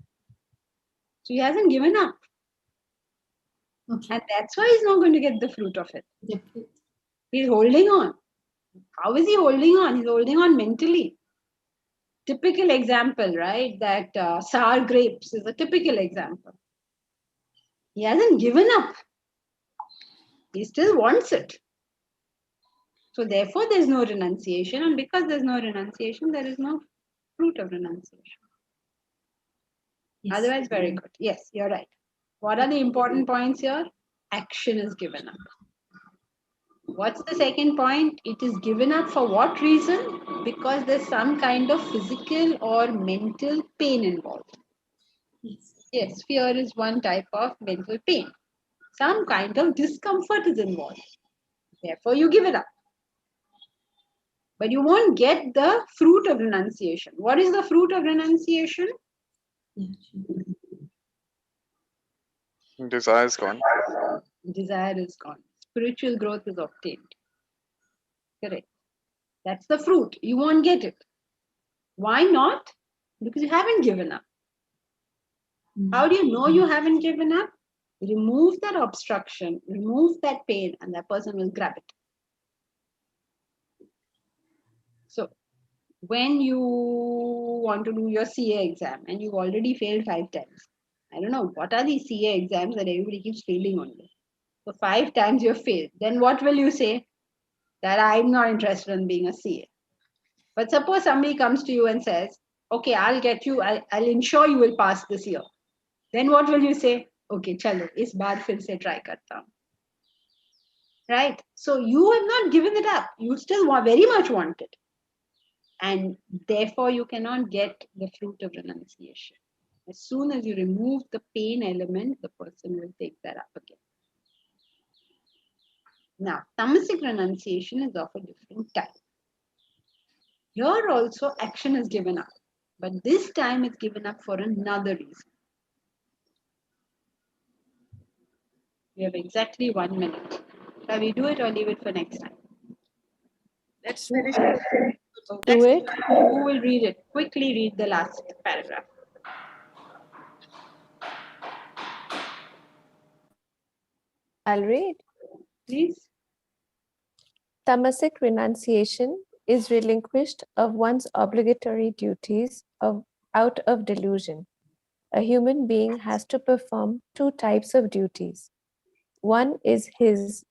Speaker 1: So he hasn't given up. Okay. And that's why he's not going to get the fruit of it.
Speaker 13: Okay.
Speaker 1: He's holding on. How is he holding on? He's holding on mentally. Typical example, right? That sour grapes is a typical example. He hasn't given up. He still wants it. So therefore, there's no renunciation. And because there's no renunciation, there is no fruit of renunciation. Yes. Otherwise, very good. Yes, you're right. What are the important points here? Action is given up. What's the second point? It is given up for what reason? Because there's some kind of physical or mental pain involved. Yes, fear is one type of mental pain. Some kind of discomfort is involved. Therefore, you give it up. But you won't get the fruit of renunciation. What is the fruit of renunciation?
Speaker 3: Desire is gone.
Speaker 1: Desire is gone. Spiritual growth is obtained. Correct. That's the fruit. You won't get it. Why not? Because you haven't given up. How do you know you haven't given up? Remove that obstruction, remove that pain, and that person will grab it. So, when you want to do your CA exam and you've already failed 5 times, I don't know, what are these CA exams that everybody keeps failing on? So 5 times you've failed. Then what will you say? That I'm not interested in being a CA. But suppose somebody comes to you and says, okay, I'll get you, I'll ensure you will pass this year. Then what will you say? Okay, chalo, is baar fir se try karta hu. Right? So you have not given it up. You still very much want it. And therefore you cannot get the fruit of renunciation. As soon as you remove the pain element, the person will take that up again. Now, tamasic renunciation is of a different type. Here also action is given up. But this time it's given up for another reason. We have exactly 1 minute. Shall we do it or leave it for next time?
Speaker 8: Let's finish.
Speaker 9: Do it.
Speaker 1: Who will read it? Quickly read the last paragraph.
Speaker 7: I'll read.
Speaker 1: Please.
Speaker 7: Tamasic renunciation is relinquished of one's obligatory duties out of delusion. A human being has to perform 2 types of duties. One is his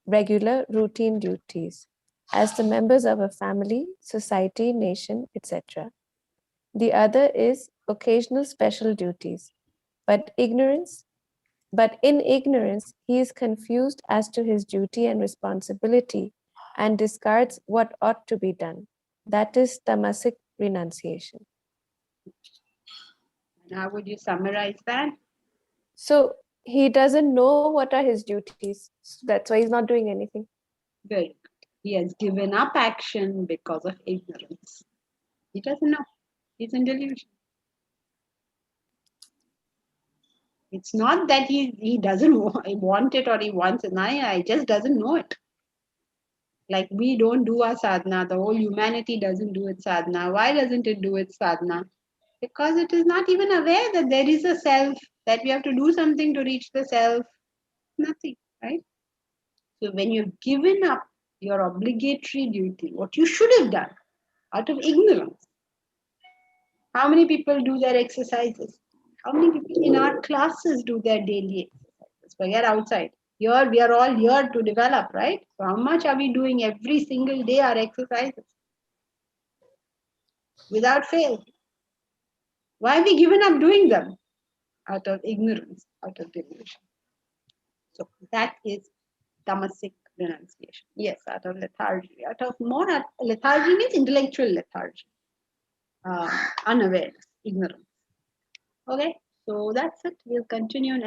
Speaker 7: regular routine duties, as the members of a family, society, nation, etc. The other is occasional special duties, but in ignorance, he is confused as to his duty and responsibility and discards what ought to be done. That is tamasic renunciation.
Speaker 1: How would you summarize that?
Speaker 7: So he doesn't know what are his duties. So that's why he's not doing anything.
Speaker 1: Very good. He has given up action because of ignorance. He doesn't know. He's in delusion. It's not that he doesn't want it or he wants it. He just doesn't know it. Like we don't do our sadhana. The whole humanity doesn't do its sadhana. Why doesn't it do its sadhana? Because it is not even aware that there is a self, that we have to do something to reach the self. Nothing, right? So when you've given up your obligatory duty, what you should have done out of ignorance. How many people do their exercises? How many people in our classes do their daily exercises? Forget outside. Here, we are all here to develop, right? So how much are we doing every single day our exercises? Without fail. Why have we given up doing them? Out of ignorance, out of delusion. So that is tamasic renunciation. Yes, out of lethargy. Lethargy means intellectual lethargy. Unawareness, ignorance. Okay, so that's it. We'll continue next.